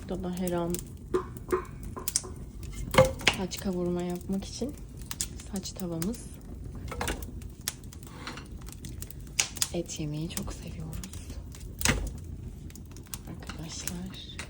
Burada da her an saç kavurma yapmak için saç tavamız. Et yemeyi çok seviyoruz arkadaşlar.